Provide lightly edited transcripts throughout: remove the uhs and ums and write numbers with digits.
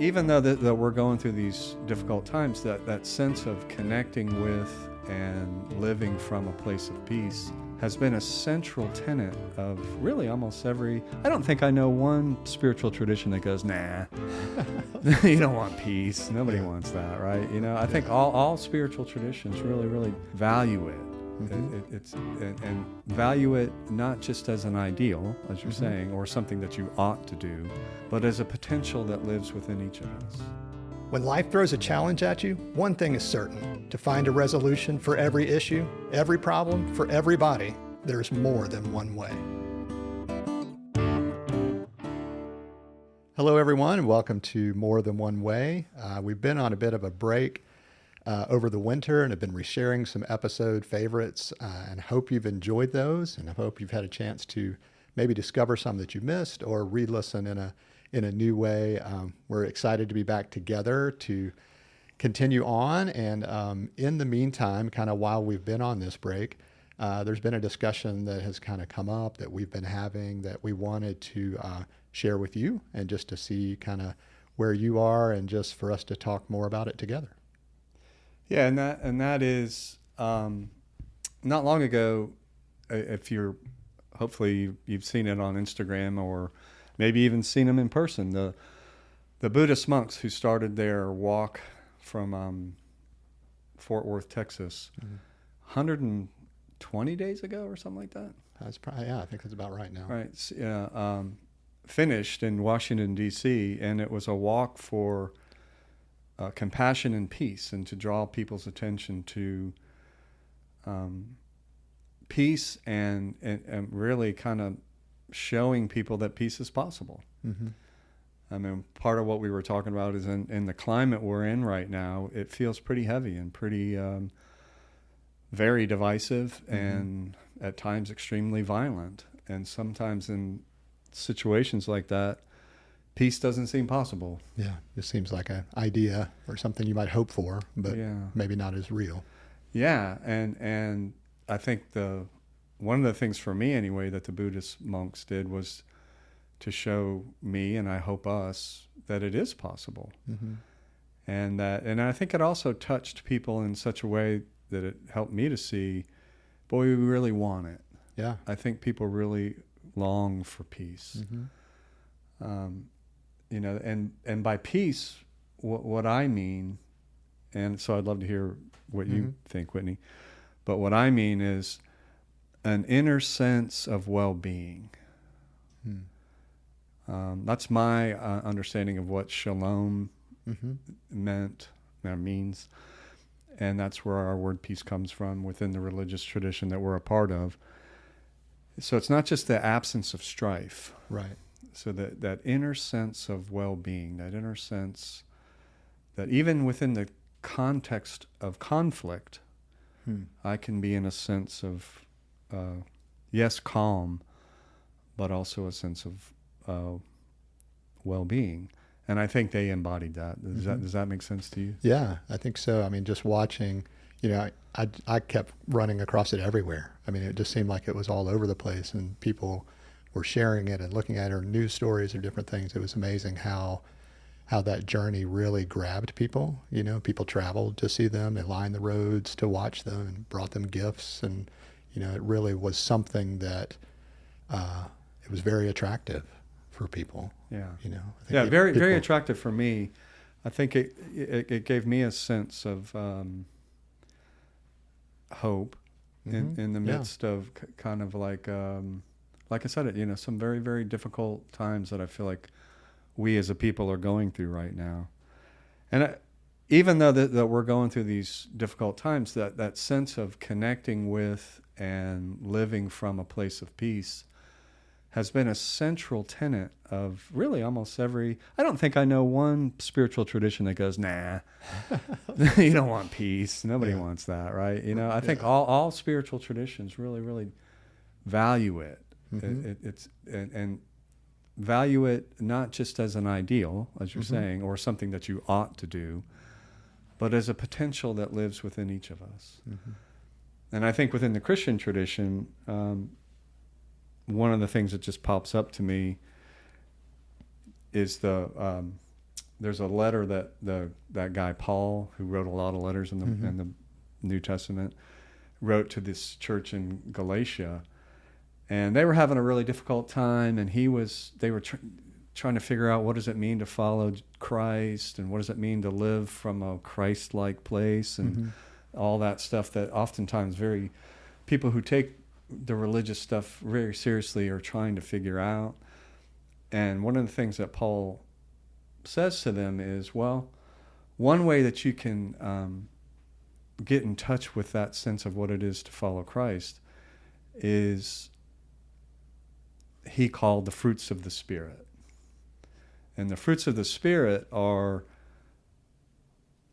even though that we're going through these difficult times, that sense of connecting with and living from a place of peace has been a central tenet of really almost every... I don't think I know one spiritual tradition that goes, nah, you don't want peace. Nobody wants that, right? I think all spiritual traditions really value it. And value it not just as an ideal, as you're saying, or something that you ought to do, but as a potential that lives within each of us. When life throws a challenge at you, one thing is certain: to find a resolution for every issue, every problem, for everybody, there's more than one way. Hello, everyone, and welcome to More Than One Way. We've been on a bit of a break over the winter and have been resharing some episode favorites, and hope you've enjoyed those, and I hope you've had a chance to maybe discover some that you missed or re-listen in a new way. We're excited to be back together to continue on, and in the meantime, kind of while we've been on this break, there's been a discussion that has kind of come up that we've been having that we wanted to share with you, and just to see kind of where you are, and just for us to talk more about it together. Yeah, and that is not long ago. If hopefully you've seen it on Instagram, or maybe even seen them in person. The Buddhist monks who started their walk from Fort Worth, Texas, 120 days ago or something like that. That's probably, I think that's about right now. Right, yeah. Finished in Washington, D.C., and it was a walk for compassion and peace, and to draw people's attention to peace and really kind of showing people that peace is possible. I mean, part of what we were talking about is in the climate we're in right now, it feels pretty heavy and pretty very divisive, and at times extremely violent. And sometimes in situations like that, peace doesn't seem possible. Yeah, it seems like an idea or something you might hope for, but maybe not as real. Yeah, and I think one of the things for me anyway that the Buddhist monks did was to show me, and I hope us, that it is possible. And I think it also touched people in such a way that it helped me to see, boy, we really want it. Yeah. I think people really long for peace. And by peace, what I mean, and so I'd love to hear what you think, Whitney, but what I mean is an inner sense of well-being. That's my understanding of what shalom means, and that's where our word peace comes from within the religious tradition that we're a part of. So it's not just the absence of strife. Right. So that inner sense of well-being, that inner sense that even within the context of conflict, I can be in a sense of, yes, calm, but also a sense of well-being. And I think they embodied that. Does that make sense to you? Yeah, I think so. I mean, just watching, I kept running across it everywhere. I mean, it just seemed like it was all over the place, and people were sharing it and looking at our news stories or different things. It was amazing how that journey really grabbed people. People traveled to see them. They lined the roads to watch them and brought them gifts. And, it really was something that it was very attractive for people. Yeah. Very attractive for me. I think it gave me a sense of hope in the midst of kind of like I said, some very, very difficult times that I feel like we as a people are going through right now. And even though that we're going through these difficult times, that sense of connecting with and living from a place of peace has been a central tenet of really almost every... I don't think I know one spiritual tradition that goes, nah, you don't want peace. Nobody wants that, right? I think all spiritual traditions really value it. And value it not just as an ideal, as you're saying, or something that you ought to do, but as a potential that lives within each of us. And I think within the Christian tradition, one of the things that just pops up to me is the there's a letter that that guy Paul, who wrote a lot of letters in the New Testament, wrote to this church in Galatia, and they were having a really difficult time, and they were trying to figure out, what does it mean to follow Christ, and what does it mean to live from a Christ-like place, and all that stuff that oftentimes people who take the religious stuff very seriously are trying to figure out. And one of the things that Paul says to them is, well, one way that you can get in touch with that sense of what it is to follow Christ is, he called the fruits of the Spirit. And the fruits of the Spirit are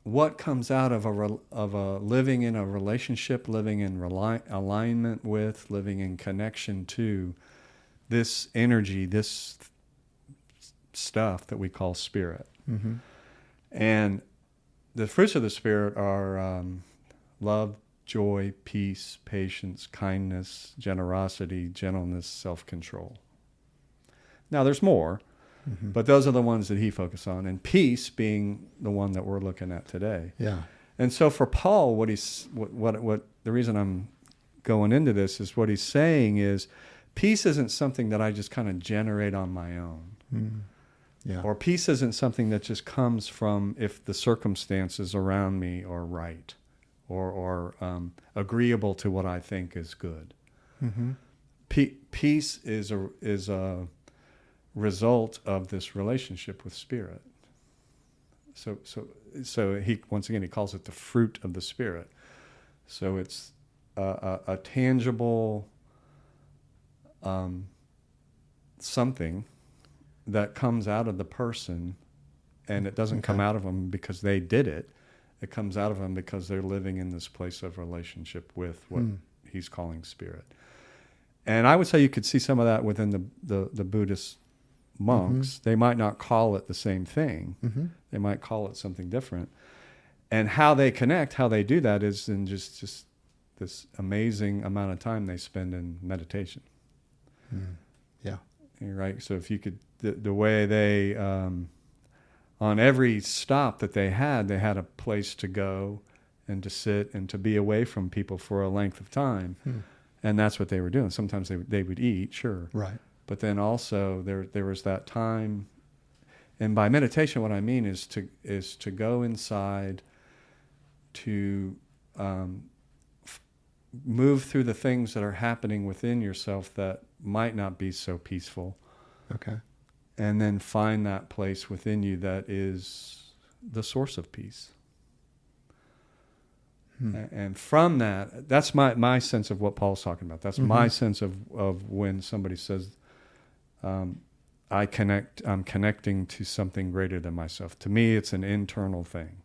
what comes out of a living in a relationship, living in alignment with, living in connection to this energy, this stuff that we call spirit. And the fruits of the Spirit are love, joy, peace, patience, kindness, generosity, gentleness, self-control. Now, there's more, but those are the ones that he focused on, and peace being the one that we're looking at today. Yeah. And so for Paul, what the reason I'm going into this is, what he's saying is, peace isn't something that I just kind of generate on my own. Yeah. Or peace isn't something that just comes from if the circumstances around me are right or agreeable to what I think is good. Peace is a result of this relationship with Spirit. So he, once again, he calls it the fruit of the Spirit. So it's a tangible something that comes out of the person, and it doesn't come out of them because they did it. It comes out of them because they're living in this place of relationship with what he's calling Spirit. And I would say you could see some of that within the Buddhist monks. They might not call it the same thing. They might call it something different. And how they connect, how they do that, is in just this amazing amount of time they spend in meditation. Yeah. Right. So if you could, the way they, on every stop that they had a place to go and to sit and to be away from people for a length of time. And that's what they were doing. Sometimes they would eat, sure. Right. But then also there was that time. And by meditation, what I mean is to go inside, to move through the things that are happening within yourself that might not be so peaceful. Okay. And then find that place within you that is the source of peace. And from that, that's my sense of what Paul's talking about. That's my sense of when somebody says, I'm connecting to something greater than myself. To me, it's an internal thing.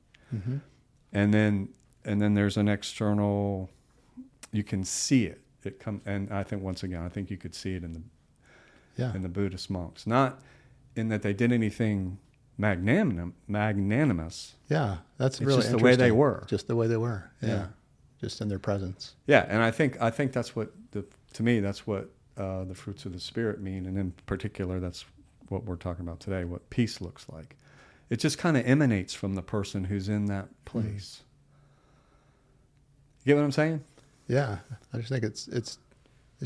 And then there's an external, you can see it. And I think, once again, I think you could see it in the Buddhist monks. Not in that they did anything magnanimous. Yeah, that's it's really just the way they were. Just the way they were. Yeah. Just in their presence. Yeah, and I think that's what to me that's what the fruits of the Spirit mean, and in particular, that's what we're talking about today. What peace looks like. It just kind of emanates from the person who's in that place. You get what I'm saying? Yeah, I just think it's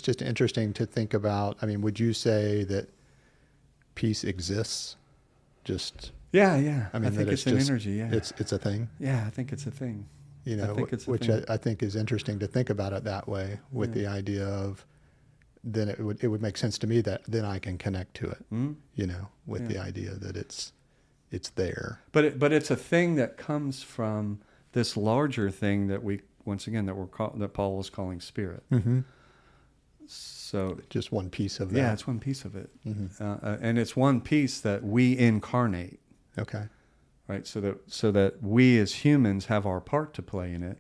just interesting to think about. I mean, would you say that peace exists? Just yeah. I mean, I think it's an energy. Yeah, it's a thing. Yeah, I think it's a thing. You know, which I think is interesting to think about it that way, with the idea of then it would make sense to me that then I can connect to it. You know, with the idea that it's there. But it's a thing that comes from this larger thing that that Paul was calling Spirit. So just one piece of that. Yeah, it's one piece of it, and it's one piece that we incarnate. Okay. Right, so that we as humans have our part to play in it.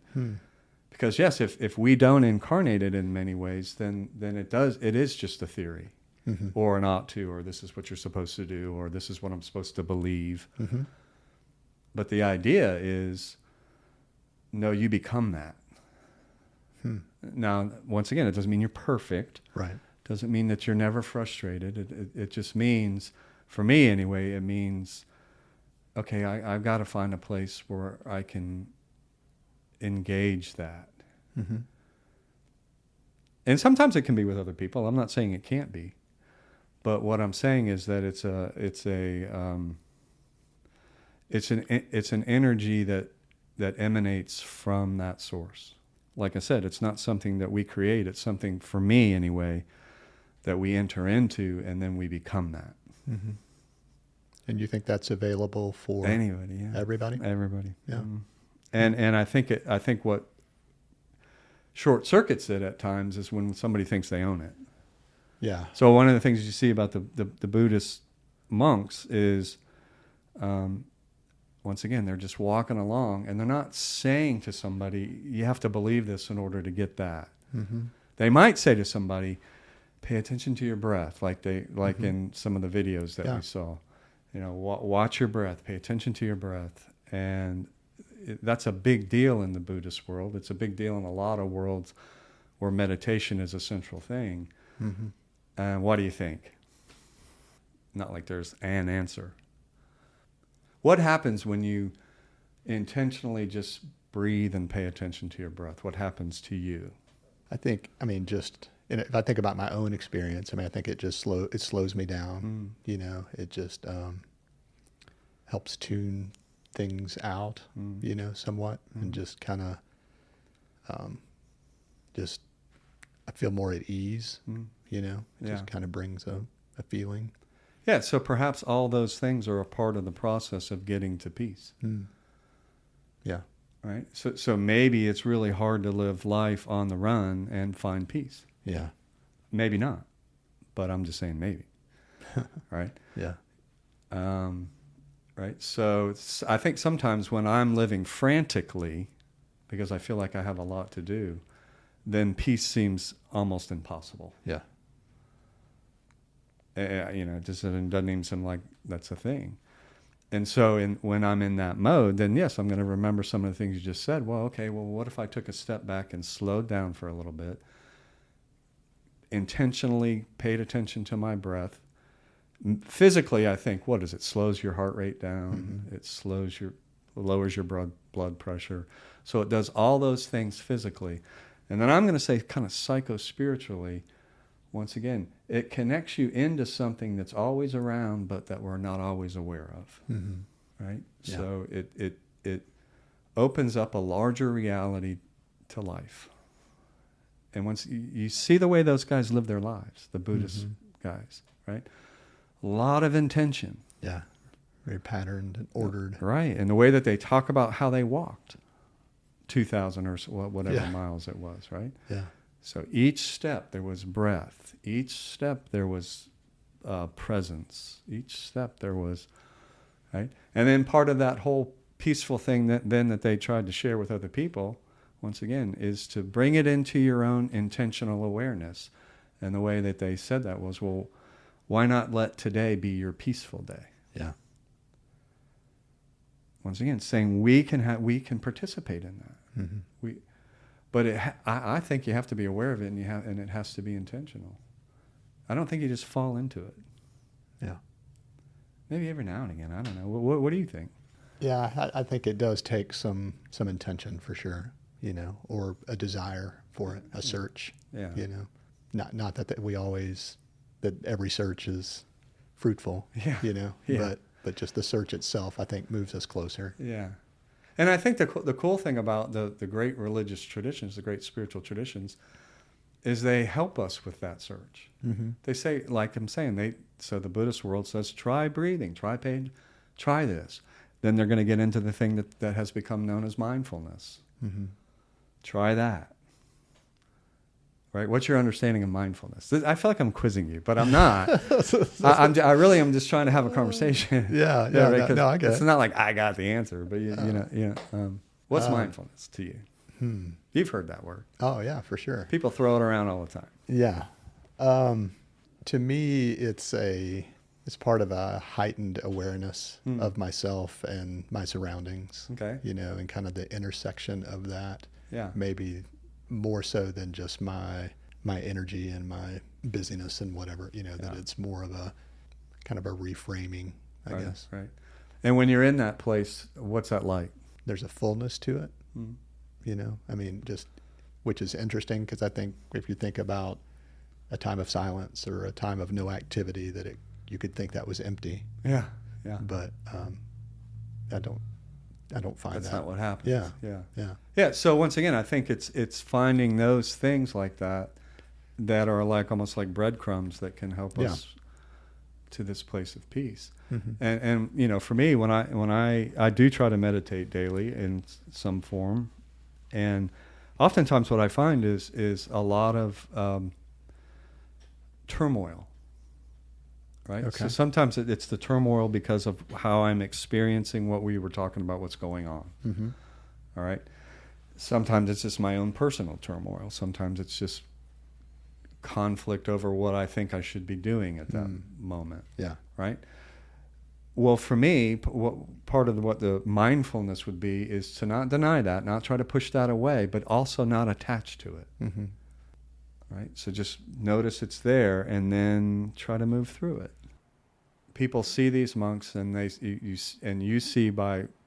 Because yes, if we don't incarnate it in many ways, then it is just a theory, or an ought to, or this is what you're supposed to do, or this is what I'm supposed to believe. But the idea is, no, you become that. Now, once again, it doesn't mean you're perfect. Right. Doesn't mean that you're never frustrated. It just means, for me anyway, it means okay, I've got to find a place where I can engage that. Mm-hmm. And sometimes it can be with other people. I'm not saying it can't be, but what I'm saying is that it's an energy that emanates from that source. Like I said, it's not something that we create. It's something, for me anyway, that we enter into, and then we become that. Mm-hmm. And you think that's available for anybody? Yeah. Everybody? Everybody. Yeah. And I think what short circuits it at times is when somebody thinks they own it. Yeah. So one of the things you see about the Buddhist monks is, once again, they're just walking along, and they're not saying to somebody, you have to believe this in order to get that. Mm-hmm. They might say to somebody, pay attention to your breath, like mm-hmm. in some of the videos that we saw. Watch your breath, pay attention to your breath. And that's a big deal in the Buddhist world. It's a big deal in a lot of worlds where meditation is a central thing. Mm-hmm. And what do you think? Not like there's an answer. What happens when you intentionally just breathe and pay attention to your breath? What happens to you? If I think about my own experience, I think it just slows me down. It just helps tune things out, somewhat, and just kind of, I feel more at ease. It just kind of brings a feeling. Yeah, so perhaps all those things are a part of the process of getting to peace. Yeah. Right? So maybe it's really hard to live life on the run and find peace. Yeah. Maybe not, but I'm just saying maybe. Right? Yeah. Right? So I think sometimes when I'm living frantically, because I feel like I have a lot to do, then peace seems almost impossible. Yeah. It just doesn't even seem like that's a thing. And so when I'm in that mode, then yes, I'm going to remember some of the things you just said. Well, what if I took a step back and slowed down for a little bit, intentionally paid attention to my breath? Physically, I think, what is it? Slows your heart rate down. Mm-hmm. It lowers your blood pressure. So it does all those things physically. And then I'm going to say kind of psycho-spiritually, once again, it connects you into something that's always around, but that we're not always aware of, right? Yeah. So it opens up a larger reality to life. And once you see the way those guys live their lives, the Buddhist guys, right? A lot of intention. Yeah, very patterned and ordered. Right, and the way that they talk about how they walked 2,000 or whatever miles it was, right? Yeah. So each step there was breath. Each step there was presence. Each step there was, right? And then part of that whole peaceful thing that they tried to share with other people, once again, is to bring it into your own intentional awareness. And the way that they said that was, well, why not let today be your peaceful day? Yeah. Once again, saying we can participate in that. Mm-hmm. But I think you have to be aware of it, and it has to be intentional. I don't think you just fall into it. Yeah. Maybe every now and again. I don't know. What do you think? Yeah, I think it does take some intention for sure, or a desire for it, a search. Yeah. Not that that every search is fruitful. Yeah. Yeah. But just the search itself, I think, moves us closer. Yeah. And I think the cool thing about the great religious traditions, the great spiritual traditions, is they help us with that search. Mm-hmm. They say, like I'm saying, so the Buddhist world says, try breathing, try pain, try this. Then they're going to get into the thing that has become known as mindfulness. Mm-hmm. Try that. Right? What's your understanding of mindfulness? I feel like I'm quizzing you, but I'm not. I really am just trying to have a conversation. Yeah. Right? No, I get it. It's not like I got the answer, but what's mindfulness to you? You've heard that word. Oh yeah, for sure. People throw it around all the time. Yeah. To me, it's part of a heightened awareness of myself and my surroundings. Okay. And kind of the intersection of that. Yeah. Maybe more so than just my energy and my busyness and whatever, that it's more of a kind of a reframing, I guess. Right. And when you're in that place, what's that like? There's a fullness to it, Mm. you know, I mean, just, which is interesting because I think if you think about a time of silence or a time of no activity, that you could think that was empty. Yeah, yeah. But I don't find That's that. not what happens. Yeah, yeah, yeah, yeah. So once again, I think it's finding those things like that are like almost like breadcrumbs that can help us to this place of peace. Mm-hmm. And you know, for me, when I do try to meditate daily in some form, and oftentimes what I find is a lot of turmoil. Right. Okay. So sometimes it's the turmoil because of how I'm experiencing what we were talking about, what's going on. Mm-hmm. All right. Sometimes it's just my own personal turmoil. Sometimes it's just conflict over what I think I should be doing at that moment. Yeah. Right. Well, for me, part of what the mindfulness would be is to not deny that, not try to push that away, but also not attach to it. Mm-hmm. Right? So just notice it's there and then try to move through it. People see these monks and you see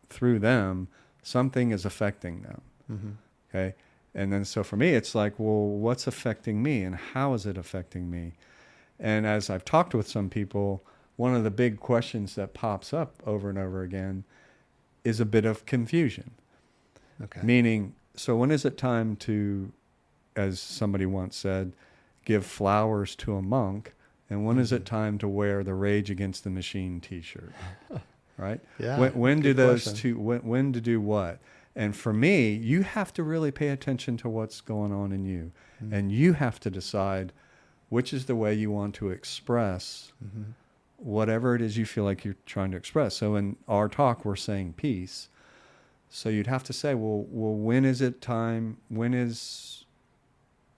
through them something is affecting them. Mm-hmm. Okay? And then so for me it's like, well, what's affecting me and how is it affecting me? And as I've talked with some people, one of the big questions that pops up over and over again is a bit of confusion. Okay. Meaning, so when is it time to, as somebody once said, give flowers to a monk, and when is it time to wear the Rage Against the Machine T-shirt? Right? Yeah. When do good those question. two? When to do what? And for me, you have to really pay attention to what's going on in you, and you have to decide which is the way you want to express whatever it is you feel like you're trying to express. So in our talk, we're saying peace. So you'd have to say, well, when is it time?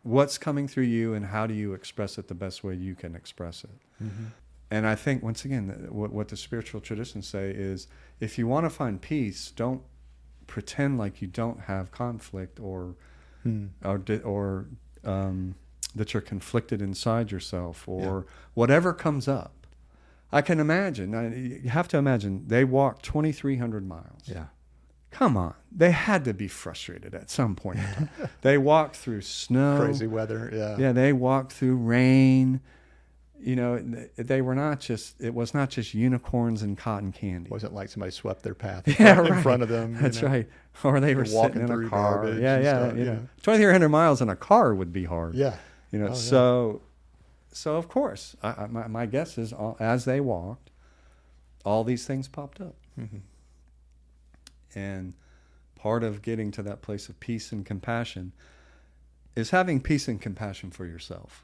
What's coming through you, and how do you express it the best way you can express it? Mm-hmm. And I think, once again, what the spiritual traditions say is, if you want to find peace, don't pretend like you don't have conflict or that you're conflicted inside yourself or whatever comes up. I can imagine, you have to imagine, they walked 2,300 miles. Yeah. Come on. They had to be frustrated at some point in time. They walked through snow. Crazy weather. Yeah. Yeah, they walked through rain. You know, they were not just, it was not just unicorns and cotton candy. It wasn't like somebody swept their path in front of them. That's right. Or they were walking sitting in through a car. garbage Yeah, and yeah. stuff, You know, 2,300 miles in a car would be hard. Yeah. You know, Oh, so of course, my guess is as they walked, all these things popped up. Mm-hmm. And part of getting to that place of peace and compassion is having peace and compassion for yourself.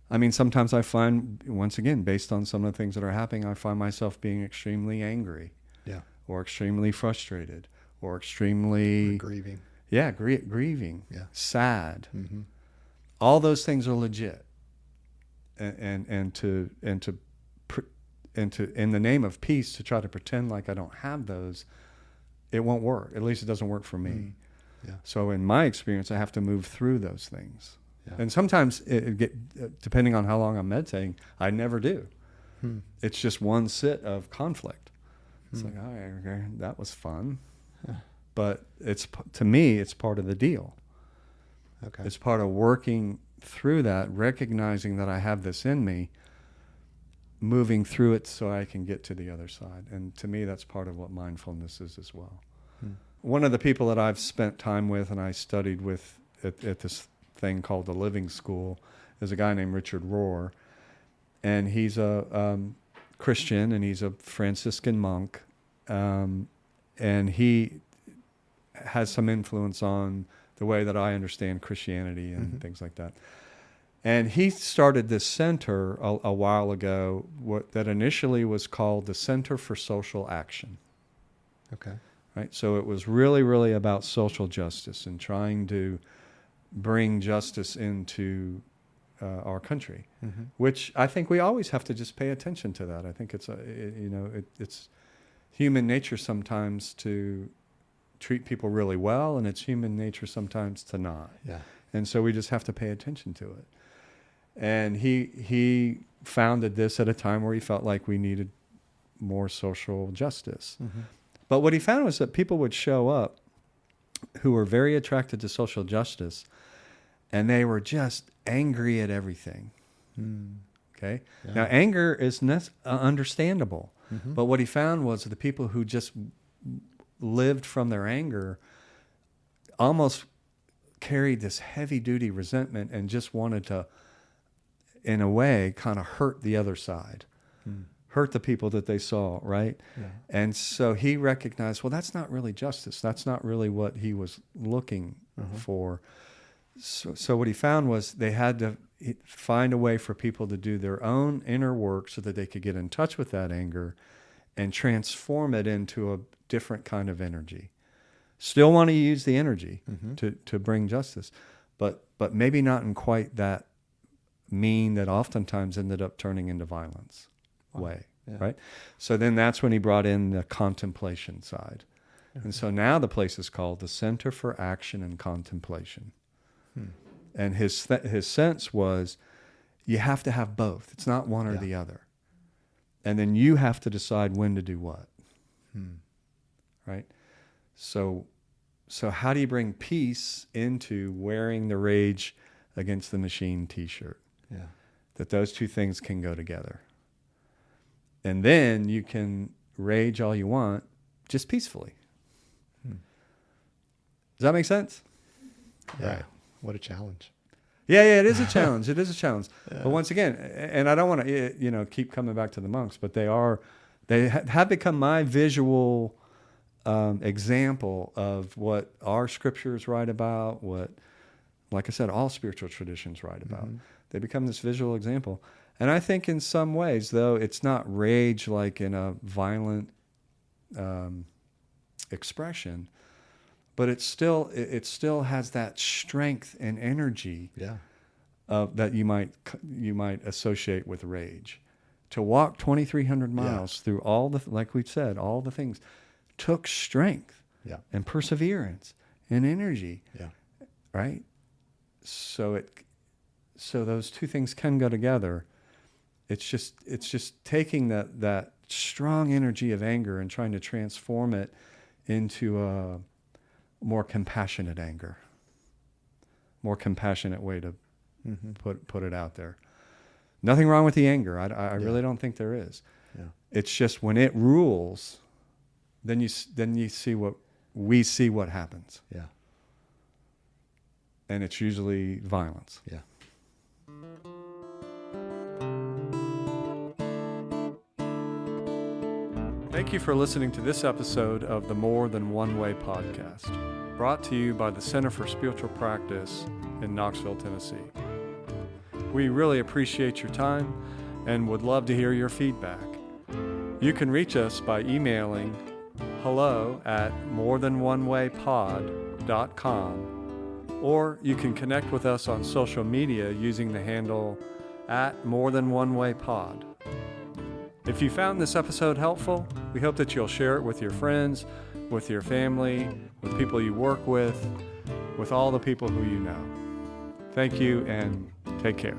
I mean, sometimes I find, once again, based on some of the things that are happening, I find myself being extremely angry. Yeah. Or extremely frustrated. Or extremely... grieving. Yeah, grieving. Yeah. Sad. Mm-hmm. All those things are legit. And to in the name of peace, to try to pretend like I don't have those, it won't work. At least it doesn't work for me. Mm. Yeah. So in my experience, I have to move through those things. Yeah. And sometimes, depending on how long I'm meditating, I never do. Hmm. It's just one sit of conflict. It's like, oh, okay, that was fun. But to me, it's part of the deal. Okay. It's part of working through that, recognizing that I have this in me, moving through it so I can get to the other side. And to me, that's part of what mindfulness is as well. One of the people that I've spent time with and I studied with at this thing called the Living School is a guy named Richard Rohr. And he's a Christian, and he's a Franciscan monk. And he has some influence on the way that I understand Christianity and things like that. And he started this center a while ago that initially was called the Center for Social Action. Okay. Right? So it was really, really about social justice and trying to bring justice into our country, which I think we always have to just pay attention to that. I think it's it's human nature sometimes to treat people really well, and it's human nature sometimes to not. Yeah. And so we just have to pay attention to it. And he founded this at a time where he felt like we needed more social justice. Mm-hmm. But what he found was that people would show up who were very attracted to social justice, and they were just angry at everything. Okay? Yeah. Now, anger is understandable. Mm-hmm. But what he found was the people who just lived from their anger almost carried this heavy-duty resentment and just wanted to, in a way, kind of hurt the other side, hurt the people that they saw, right? Yeah. And so he recognized, well, that's not really justice. That's not really what he was looking for. So what he found was they had to find a way for people to do their own inner work so that they could get in touch with that anger and transform it into a different kind of energy. Still want to use the energy to bring justice, but maybe not in quite that mean that oftentimes ended up turning into violence way, right? So then that's when he brought in the contemplation side. And so now the place is called the Center for Action and Contemplation. And his sense was you have to have both. It's not one or the other. And then you have to decide when to do what. Right? So how do you bring peace into wearing the Rage Against the Machine t-shirt? Yeah. That those two things can go together. And then you can rage all you want, just peacefully. Does that make sense? Yeah. Right. What a challenge. Yeah, it is a challenge. It is a challenge. Yeah. But once again, and I don't want to, keep coming back to the monks, but they have become my visual example of what our scriptures write about, what, like I said, all spiritual traditions write about. They become this visual example. And I think in some ways, though, it's not rage like in a violent expression, but it still has that strength and energy that you might associate with rage. To walk 2,300 miles through all the, like we said, all the things, took strength and perseverance and energy, right? So those two things can go together. It's just taking that strong energy of anger and trying to transform it into a more compassionate anger, more compassionate way to put it out there. Nothing wrong with the anger. I really don't think there is. Yeah. It's just when it rules, then you see what happens. Yeah. And it's usually violence. Yeah. Thank you for listening to this episode of the More Than One Way podcast, brought to you by the Center for Spiritual Practice in Knoxville, Tennessee. We really appreciate your time and would love to hear your feedback. You can reach us by emailing hello@morethanonewaypod.com, or you can connect with us on social media using the handle @morethanonewaypod. If you found this episode helpful, we hope that you'll share it with your friends, with your family, with people you work with all the people who you know. Thank you and take care.